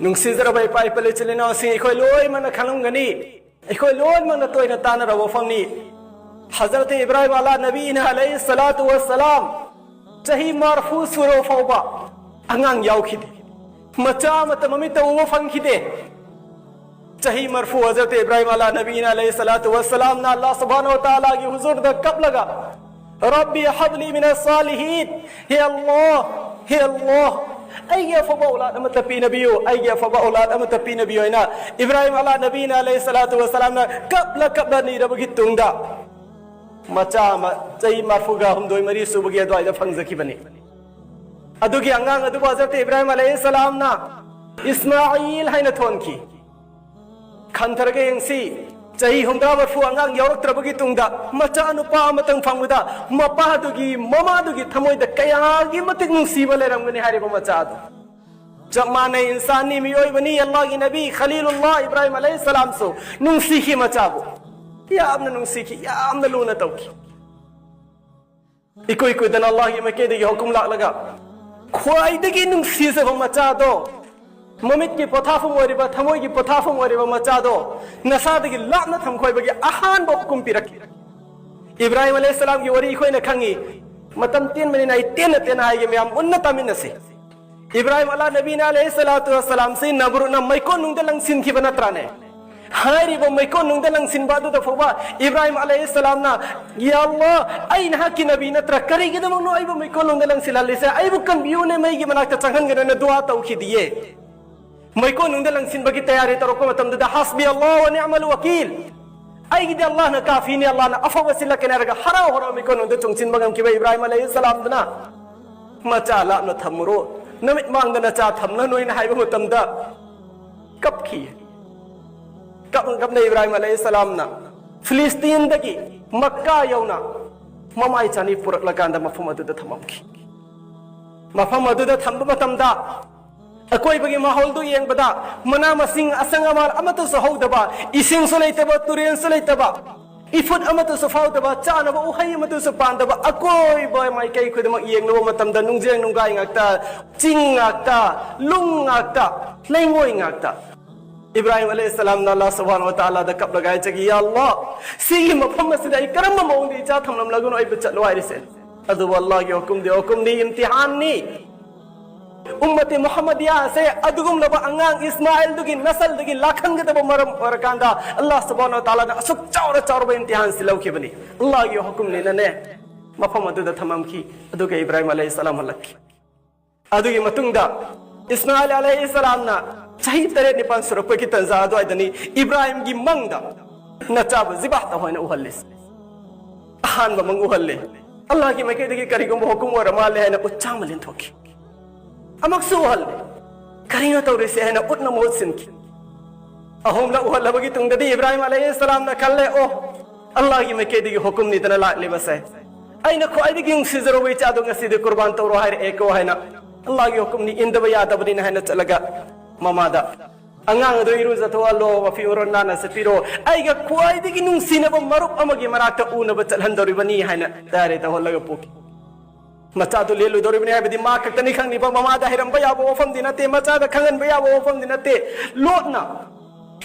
नुंसीजरबा इपा इपले चिलिना सिंह इखोय लोय मन खलुंगनी इखोय लोय मन तोयना ताना वफमनी हजरत इब्राहिम अला नबी अलैहि सलातु वस्सलाम चही मारफू सुरो फौबा अंगांग याउखिदे मचा मत ममित उमो फंखिदे चही मरफू हजरत इब्राहिम अला नबी अलैहि सलातु वस्सलाम ना अल्लाह सुब्हानहु व तआला की हुजूर द कब लगा रब्बी हबली मिनस सालिहीन हे अल्लाह अय्या फबा औलाद अमत पी नबियो अय्या फबा औलाद अमत पी नबियो ना इब्राहिम अला नबी अलैहि सलातु वस्सलाम ना कब नी रबगी तुंगदा मचा चही मरफूगा हमदोय मरी सुबगी अदवाइदा फंगजखिबनी अदुगी अंगांग अदुबा हजरत इब्राहिम अलैहि सलाम ना इस्माइल हाइना थोनखी खंथरगे यंगसी चही हुमदा मरफू अंगांग यौरक्त्रबगी तुंगदा मचा नुपा अमतंग फंगदा मपादुगी ममादुगी थमोयदा कयागी मतिक नुंसीबा लेरमगनी हारिबा मचादु जब माने इंसानी मियोयबनी अल्लाह की नबी खलीलुल्लाह इब्राहिम अलैहि सलाम सो नुंसीखी मचाबो यामना नुंसीखी यामना लूना तौकी इको दन अल्लाह की मकेदगी हुकुम लाग ख्वाइदगी नुंसीजबा मचादो ममित की पोथाफुम ओरिबा थमोय की पोथाफुम ओरिबा मचादो नसादगी लापना थमखोयबगी अहान बो हुकुम पिरकी इब्राहिम अलैहि सलाम की वरी खोयना खंगी मतम तीन महीना तेन हाइगे मैम उन्न तमिनसे इब्राहिम अला नबी अलैहि सलातु वस्सलाम से नबरु न मैको नुंगदा लंगसिन की बनत्राने हारिबो मैको नुंगदा लंगसिन बादु द फोबा इब्राहिम अलैहि सलाम ना या अल्लाह आई नहा की नबी नत्र करिगिदम नो आइबो मैको नुंगदा लंगसिन लालिसे आइबो कन्बियो ने मैगी मनाक चंगन गने दुआ तौखी दिए मैको नुंगदा लंगसिन बगी तैयारी तरोको मतम द हस्बी अल्लाह व निअमल वकील आइगिदे अल्लाह न काफी ने अल्लाह न अफवसिला केनरगा हरा हरा मैको नुंगदा चुंगसिन बगम की इब्राहिम अलैहि सलाम दना मचा ला न थमुरो नमित मांगदना चा थमना नोइन हाइबो मतम द कपखी कब ने इब्राहिम अलैहि सलाम ना फिलिस्तीन दगी मक्का यौना ममाई चानी पुरक लगांदा मफम अदुदा थममखी मफम अदुदा थंब मतमदा अकोइबगी माहौलदु येंगबदा मना मसिंग असंग अमाल अमतु सहौदबा इसिंग सुलैतबा तुरेन सुलैतबा इफुट अमतु सफाउदबा चानबा उहै अमतु सपांदबा अकोइबा माइकै खुदम येंगनबा मतमदा नुंजेंग नुंगाई ngakta चिंग ngakta लुंग ngakta लेंगोई ngakta इब्राहिम अलैहि सलाम ना अल्लाह सुब्हानहु व तआला द कब लगाय चगी या अल्लाह सिगी मफम मसदा करम मौंदी चा थमलम लगनो आई बचलो आइरिसे अदु अल्लाह के हुकुम दी इम्तिहान नी उम्मती मुहम्मदिया से अदुगुम लब अंगांग इस्माइल दुगी नस्ल दुगी लाखन के तब मरम वरकांदा अल्लाह सुब्हानहु व तआला ना असुक चावर इम्तिहान सिलौ के बनी अल्लाह के हुकुम ने मफम अदु द थमम की अदु के इब्राहिम अलैहि सलाम हलकी अदु की मतुंगदा इस्माइल अलैहि सलाम ना चाही तरे निपान सुरप की तंजा अदवाइदनी इब्राहिम की मंगदा नचाब जिबाह तहोयना उहल्लिस अहान ब मंग उहल्ले अल्लाह की मकेदगी करिगुम हुकुम व रमाले है ना उच्चा मलिन थोकी अमक्सु उहल्ले करियो तौरिसे है ना उतना मोहसिन की अहोम ला उहल्लबगी तुंगददी इब्राहिम अलैहि सलाम ना कल्ले ओ अल्लाह की मकेदगी हुकुम नि तना ला ले बसे आइना ख्वाइदगी सिजरो वे चादो ngasi कुर्बान तौरो है एको है ना अल्लाह की हुकुम नि इंदब यादबनी ना है ना चलगा ममादा अंगांग दो इरुजतो अल्लो वफी उरना न सफिरो आइगा ख्वाइदगी नुंसिनब मरुप अमगी मराक्ता उनब चलहंदोरिबनी हाइना तारे त होलगा पोकी मचा तो लेलु दोरिबनी हाइबदी मा खक्तनी खंगनिबा ममादा हिरंबा याबो वफम दिनते मचा द खंगन याबो वफम दिनते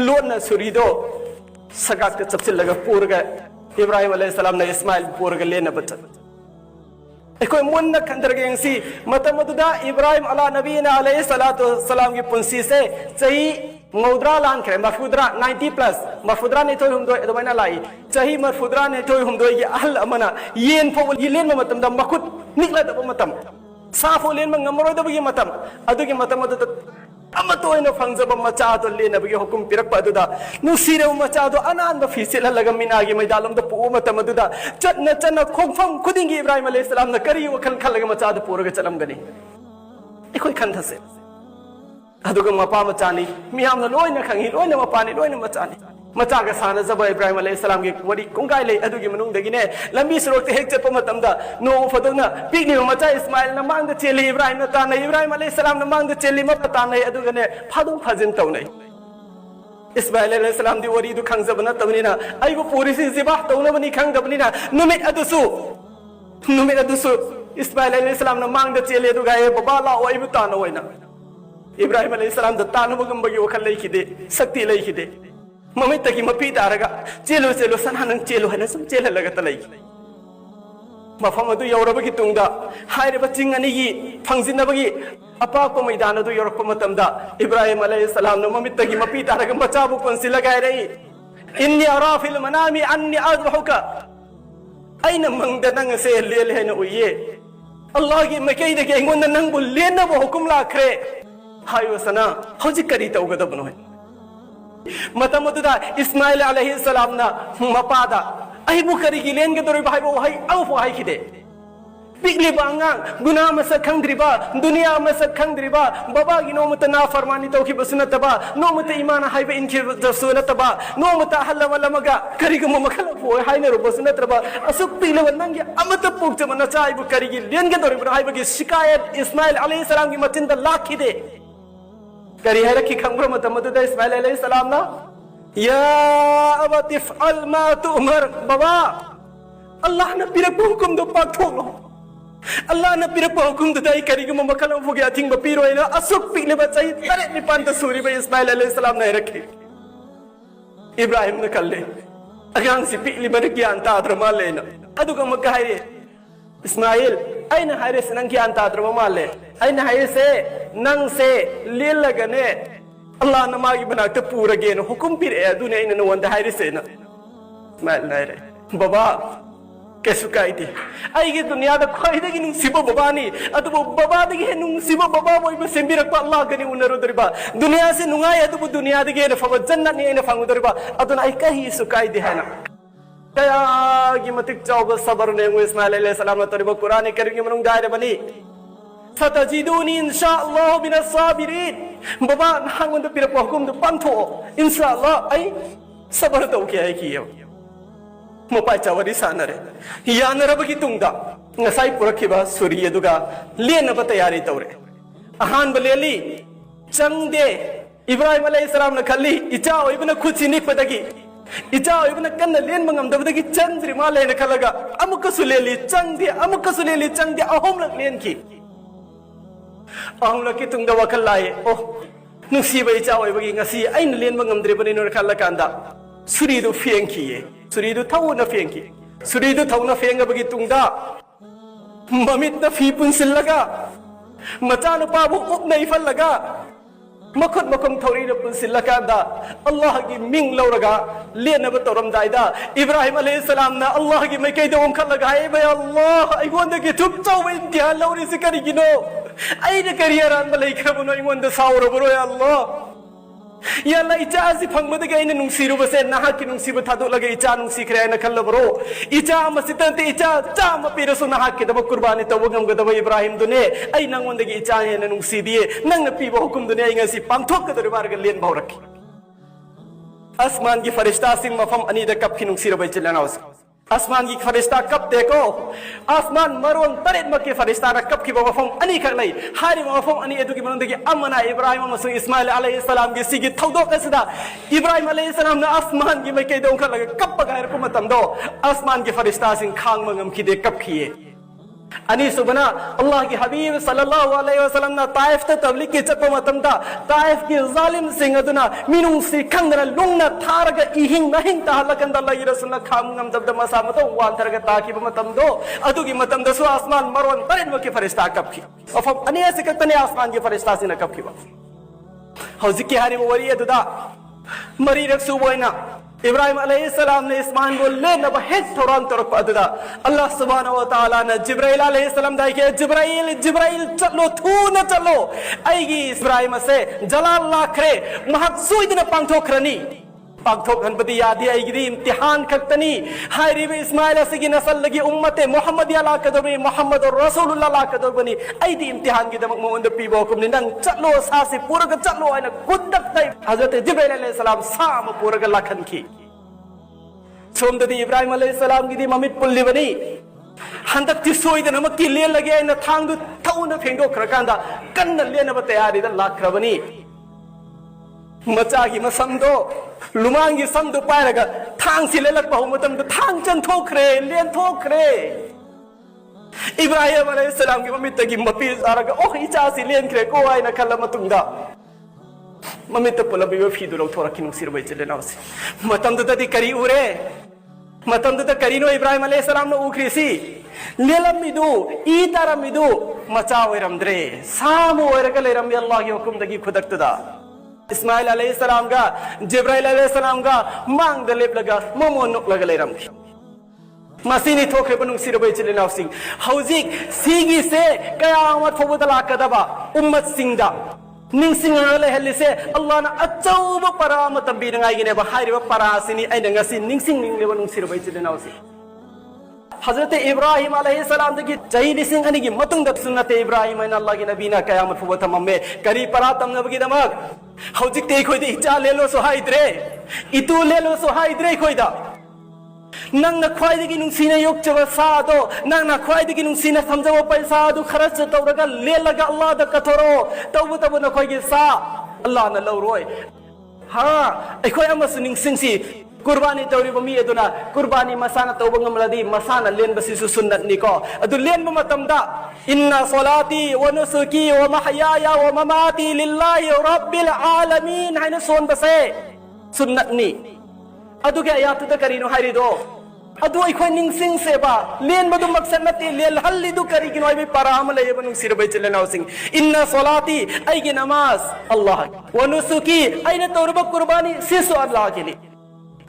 लोटना सुरीदो सगाक चपसिल लगा पूरगा इब्राहिम अलैहि सलाम ने इस्माइल पूरगा लेना बचत एको मुन्न खंदरगे यंसी मतमदुदा इब्राहिम अला नबी अलैहि सलातु सलाम की पुंसी से चही मौद्रा लान खरे मफुद्रा 90 प्लस मफुद्रा ने थोय हुमदो एदमाइना लाई चही मफुद्रा ने थोय हुमदो ये अहल अमना येन फोल येलेन मतम द मखुत निकला दब मतम साफो लेन म ngमरो दबगी मतम अदुगी मतम अदु अमतोयना फंगजब मचा तो लेनबगी हुकुम पिरक अदुदा नुसीरे मचा तो अनान ब फिसिल लगमिनागी मैदालम द पु मतम अदुदा चन खोफम खुदिंगी इब्राहिम अलैहि सलाम न करी वखल खलग मचा तो पूरग चलम गनी एकोय खंथसे अदुग मपा मचानी मियाम न लोयना खंगी लोयना मपानी लोयना मचानी मचा का साना जब इब्राहिम अलैहि सलाम की वरी कुंगाई ले अदुगी मनुंग दगिने लंबी सरोक हेक चप मतमदा नो फदोना पिगनी मचा इस्माइल न मांग द चेली इब्राहिम न ताने इब्राहिम अलैहि सलाम न मांग द चेली मपता नै अदुगने फादु फजिन तौनै इस्माइल अलैहि सलाम दी वरी दु खंगजबना तबनिना आइबो पूरी सी जिबाह तौनबनी खंगदबनिना नुमित अदुसु इस्माइल अलैहि सलाम न मांग द चेली अदुगा ए बाबा ला ओइबु तानो वइना इब्राहिम अलैहिस्सलाम द तानबगंबगी वखल लेखिदे शक्ति लेखिदे ममित तकी मपी तारगा चेलो चेलो सना नंग चेलो है सम चेल लगा तलाई मफम अदु यौरबगी तुंगदा हायरबा चिंग अनिगी फंगजिनबगी अपाक मैदान अदु यौरप मतमदा इब्राहिम अलैहिस्सलाम न ममित तकी मपी तारगा बचाबु कोनसि लगाय रही इन्नी अरा फिल मनामी अन्नी अज़बहुका अइन मंगदा नंग से लेल है न उये अल्लाह की मकई दे के इंगोन नंग बु लेन बु हुकुम लाखरे हायो सना हौजि करी तौगदबनो है मतम अदुदा इस्माइल अलैहिस्सलाम ना मपादा अहिबु करी की लेन के दोरे भाई बो हाई औ हाई खिदे पिगली बांगा गुना मसक खंगद्रिबा दुनिया मसक खंगद्रिबा बाबा की नोमत ना फरमानी तौखि बसनतबा नोमत ईमान हाइबे इनके रसूलतबा नोमत हल्ला वल्ला मगा करी को मखल फो हाइने रो बसनतबा असुक पिगले वनंगे अमत पुक जमन चाइबु करी की लेन के दोरे हाइबे की शिकायत इस्माइल अलैहिस्सलाम की मतिन द लाखिदे करी है रखी खंगरो मत मदद इस्माइल अलैहिस्सलाम ना या अबति फअल मा तुमर बाबा अल्लाह ने पिरक हुकुम दो पाक थोलो अल्लाह ने पिरक हुकुम दो दाई करी को मखलम फुगे अथिंग ब पिरो इना असुक पिगले बचाई तरे निपान त सूरी बे इस्माइल अलैहिस्सलाम ने रखी इब्राहिम ने कल्ले अगांग सी पिगली बर ज्ञान ता द्रमा लेना अदुगा मकाये इस्माइल अइन हायरे से नंग ज्ञान ता द्रमा माले अइन हायरे से नंग से लील लगने अल्लाह नमागी बनाते पूरा गेन हुकुम पिरे अदुने इन नवंद हायरे से न इस्माइल नायरे बाबा कैसु काइदे आइगे दुनिया दा खोइदगी नुसिबो बाबानी अदुबो बाबादगी हे नुसिबो बाबा बोइबो सेंबिरक अल्लाह गनी उनरुदरिबा दुनिया से नुंगाय अदुबो दुनिया दगे ने फव जन्नत ने फंगुदरिबा अदुना आई कहि सुकाइदे हैना कया की मतिक चौब सबर ने इस्माइल अलैहिस्सलाम ने तरिबो कुरान करीम मनुंग दायरे बनी सतजिदुनी इंशाअल्लाह मिनस साबिरीन बाबा नांगोंद पिरक हुकुम दो पंथो इंशाअल्लाह आई सबर तो के है कियो मोपाई Chawri सानरे यानरबगी तुंगदा ngasai purakhiba suri aduga lenaba tayari tawre ahan baleli changde ibrahim alayhi salam na khalli icha oibna khuchini padagi icha oibna kanna len mangam dabdagi chandri ma lena khalaga amuka suleli changde ahom lak len ki ahom lak ki tungda wakal lai oh nusiba icha oibagi ngasi ain len mangam dre bani nor khalakanda suri du fiengki suri du thawna fiengki suri du thawna fienga bagi tungda ममित न फी पुंसिल लगा मचान पाबु उप नहीं फल लगा मखुद मकुम थोड़ी न पुंसिल लगा दा अल्लाह की मिंग लौरगा लेने बतौरम दाइदा इब्राहिम अलैहिस्सलाम ना अल्लाह की मैं कह दूँ खल लगाए भाई अल्लाह आई वंदे की चुप चाव इंतहा लौरी से करी गिनो आई ने करियर आन बले खबनो आई वंदे सावर बरो या अल्लाह या अल्लाह इचा से फंगमद के इन नुंसीरु बसे नहा की नुंसीब थादो लगे इचा नुंसी खरे न खल बरो इचा मसितंते इचा चा म पिरसु नहा के दब कुर्बानी तो वगम गदब इब्राहिम दुने आई नंग वंदे की इचा ने नुंसी दिए नंग पीबो हुकुम दुने आई ngasi पांथोक के दरबार के लेन भाव रखी आसमान की फरिश्ता सिंह मफम अनी द कप की नुंसी रबे चलनाउस आसमान की फरिश्ता कब देखो आसमान मरोन तरेत मके फरिश्ता न कब की मफम अनी खलई हारी मफम अनी एदु की मनंदे की अमना इब्राहिम मसु इस्माइल अलैहिस्सलाम की सिगी थौदो कसदा इब्राहिम अलैहिस्सलाम ने आसमान की मैं के दो खल लगे कब बगायर को मतम दो आसमान की फरिश्ता सिंह खांग मंगम की दे कब किए अनी सुबना अल्लाह की हबीब सल्लल्लाहु अलैहि वसल्लम ना ताइफ ते तबलीग के चप्पो मतम दा ताइफ की जालिम सिंह अदुना मिनु सी खंगरा लुंगना थारग इहिंग नहिंग तहलकन द अल्लाह रसूल खामंगम दब द मसा मतो वान थरग ताकि मतम दो अदु की मतम दसो आसमान मरवन तरेन के फरिश्ता कब की अफ अनी ऐसे कतने आसमान के फरिश्ता से न कब की हौजी की हारी वरी अदुदा मरी रखसु बोइना इब्राहिम अलैहिस्सलाम ने इस्माइल को ले नब हेज थोरान तरफ अददा अल्लाह सुब्हानहु व तआला ने जिब्राइल अलैहिस्सलाम दाई के जिब्राइल चलो थू न चलो आईगी इब्राहिम से जलाल लाखरे महक सुइदन पांथोखरनी पांथोखन बदी यादी आईगी इम्तिहान खक्तनी हायरी में इस्माइल असगी नस्ल लगी उम्मते मोहम्मदिया ला कदबनी मोहम्मद रसूलुल्लाह ला कदबनी आईदी इम्तिहान की दमक मोंद पीबो कुम नंग चलो सासी पूरग चलो आइना गुद्दक तै हजरत जिब्राइल अलैहिस्सलाम साम पूरग लखन की सोमददी इब्राहिम अलैहिस्सलाम की दी ममित पुल्ली बनी हंदक तिसोइद नमक की ले लगे न थांग दु थौन फेंगो खरकांदा कन्न लेन ब तैयारी द लाखरबनी मचा की मसमदो लुमांगी समदो पायरगा थांग से लेलक बहु मतम दो थांग चन थोखरे लेन थोखरे इब्राहिम अलैहिस्सलाम की मम्मी तगी मपी सारगा ओ इचा सि लेन खरे को आइना खल्ला मतुंगा मम्मी त पुलबी फीदु लौथोरखि नुसिरबै चलेनावसि मतमदुदि करी उरे मतमदुद करीनो इब्राहिम अलैहिस्सलाम न उखरिसि लेलमिदु ई तारमिदु मचा ओइरमद्रे सामु ओइरगा लेरमि अल्लाह की हुकुमदगी खुदक्तुदा इस्माइल अलैहिस्सलाम गा जिब्राइल अलैहिस्सलाम गा मांग द लेपलगा मोमो नुकलगा लेरमखि मसीनी थोखे बनुंग सिरबै चलेनावसिंग हौजिक सिगी से कयामत फोबदा लाकदबा उम्मत सिंगदा निंसिंग लेहलिसे अल्लाह ना अचौब पराम तंबीनगाई गिने बहाइरिबा परासिनी ऐना ngasi निंसिंग निंगले बनुंग सिरबै चलेनावसि हजरत इब्राहिम अलैहिस्सलाम दगी चही लिसिंग अनिगी मतुंग द सुन्नत इब्राहिम ऐना अल्लाह की नबीना कयामत फोबा तममे करी परा तमनबगी दमक हौजिक ते खोइदे इचा लेलो सो हाइद्रे इतु लेलो सो हाइद्रे खोइदा नंगना ख्वाइदगी नुंसीना योगचब सादो नंगना ख्वाइदगी नुंसीना समझब पैसादो खरच तौरगा लेलगा अल्लाह द कथोरो तौबु तबु नखोइगी सा अल्लाह न लौरोय हा अखोय अमसु निंसिंसी कुर्बानी तौरिबा मी अदुना कुर्बानी मसाना तौबा ngमलदी मसाना लेनबसिसु सुन्नत निको अदु लेनबा मतमदा इन्ना सलाती व नुसुकी व महयाया व ममाती लिल्लाहि रब्बिल आलमीन हाइना सोन बसे सुन्नत नि अदुगे आयातुदा करिनो हारिदो अदु अखोय निंसिंग सेबा लेन बदु मकसद नते लेल हल्लिदु करिगिनो आइबे पराम लेबा नुं सिरबै चलेनावसिंग इन्ना सलाती आइगे नमाज अल्लाह व नुसुकी आइना तौरबा कुर्बानी सिसु अल्लाह केनि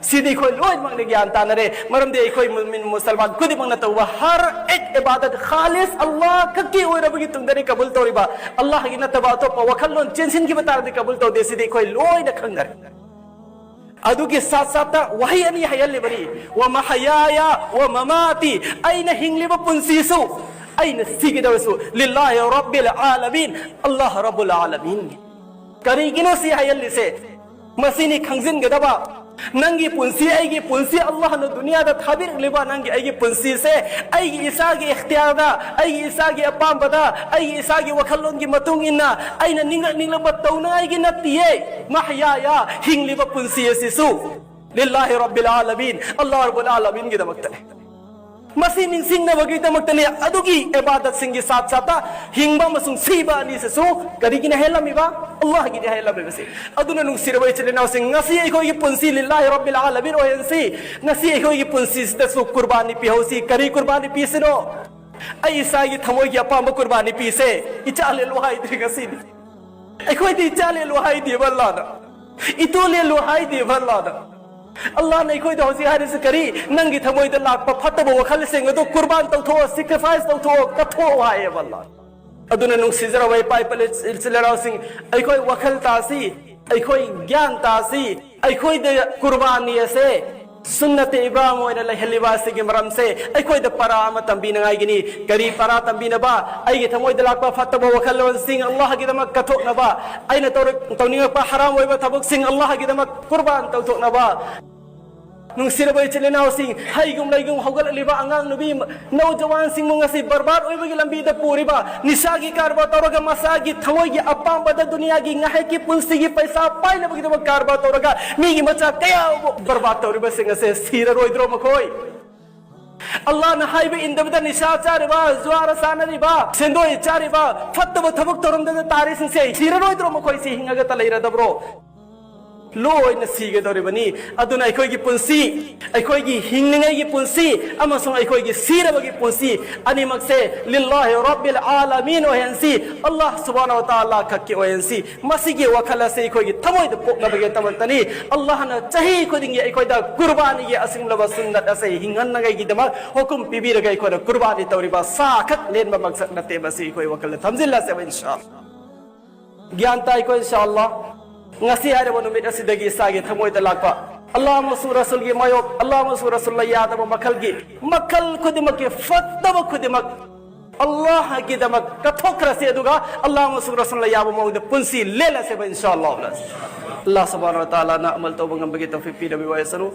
सिदी खोय लोय मंगने ज्ञान तानरे मरमदे खोय मुसलमान खुदी मंगना तौबा हर एक इबादत खालिस अल्लाह कक्की ओइरबगी तुंदरे कबूल तौरिबा अल्लाह की नतबा तो वखल्लोन चेंसिन की बता दे कबूल तौ दे सिदी खोय लोय न खंगर अदुगे साथ साथ वही अनि हयल्ले बरी व महयाया व ममाती अइन हिंगलिबा पुंसीसु अइन सिगिदवसु लिल्लाहि रब्बिल आलमीन अल्लाह रब्बुल आलमीन करिगिनो सि हयल्ले से मसीनी खंजिन गदबा नंगी पुंसी आइगी पुंसी अल्लाह न दुनिया दा थाबिर लिबा नंगी आइगी पुंसी से आइगी इसागी इख्तियार दा आइगी इसागी अपाम बदा आइगी इसागी वखल्लोन की मतुंग इन्ना आइना निंगला बतौना आइगी नतिये महयाया हिंगलिबा पुंसी सिसु लिल्लाहि रब्बिल आलमीन अल्लाह रब्बुल आलमीन की दमक्तने मसी निंसिंग न बगी दमक्तने अदुगी इबादत सिंगी साथ साथ हिंगबा मसुंग सीबा नि ससु करिगी न हेलमिबा अल्लाह की हेलमे बसे अदुना नु सिरबै चलेनाव सिंग ngasi अखोई पुंसी लिल्लाहि रब्बिल आलमीन ओयनसी ngasi अखोई पुंसी दसु कुर्बानी पिहौसी करी कुर्बानी पिसनो आई सागी थमोई की अपाम कुर्बानी पिसे इचाले लोहाई दि ngasi अखोई दि इचाले लोहाई दि बल्लाना इतोले लोहाई दि बल्लाना अल्लाह ने कोई दोसी हारिस करी नंगी थमोई द लाख फटबो वखल सिंग दो कुर्बान तौथो सैक्रिफाइस तौथो कथो हाय वल्ला अदुना नु सिजरा वै पाइ पले सिलराव सिंग अखोई वखल तासी अखोई ज्ञान तासी अखोई द कुर्बानी से सुन्नत इब्राहिम ओइना लहलिवासी के मरम से अखोई द पराम तंबीनगाई गिनी करी परा तंबीनबा आइगे थमोई द लाख फटबो वखल सिंग अल्लाह की दमक कथो नबा आइना तौनिंग पा हराम ओइबा थबक सिंग अल्लाह की दमक कुर्बान तौथो नबा नुसिरबै चलेनाव सिंग हाइगुम लाइगुम हौगल लिबा अंगांग नुबी नौजवान सिंग मुंगसी बर्बाद ओइबगी लंबी द पूरिबा निसागी कारबा तौरगा मसागी थमोगी अपाम बद दुनिया की ngahai की पुलसी की पैसा पाइना बगी द कारबा तौरगा मीगी मचा कया बर्बाद तौरिबा सिंग से सीर रोइद्रो मखोय अल्लाह न हाइबे इंदबदा निशा चारिबा जुआर सानरिबा सेंदोय चारिबा फत्तब थबक तौरम द तारी सिंग से सीर रोइद्रो मखोय सि हिंगा ग तलैरा दब्रो लोइन सीगे दौरिबनी अदुना अखोई पुंसी अखोई हिंगनिंगई पुंसी अमसुंग अखोई सीरबगी पुंसी अनिमक से लिल्लाहि रब्बिल आलमीन ओहेंसी अल्लाह सुब्हानहु व तआला खक्के ओहेंसी मसीगे वखल से अखोई थमोई द पोकनबगे तमतनी अल्लाह न चाही खुदिंगे अखोई द कुर्बानी गे असिंगलब सुन्नत असे हिंगनगई गी दम हुकुम पिबिरगई अखोई कुर्बानी तौरिबा साखत लेनबा मकसद नते बसी अखोई वखल थमजिल्ला से इंशाअल्लाह ज्ञान ताई को इंशाअल्लाह ngasi hari wanu mit asidagi sagi thamoy da lakpa Allah masu rasul gi mayok Allah masu rasul yadam makal gi makal khudimak fattaba khudimak Allah gi damak kathokra se duga Allah masu rasul yadam mau da punsi lela se ba inshallah Allah subhanahu wa ta'ala na amal tawbah ngam bagi tawfiq fi nabi wa yasanu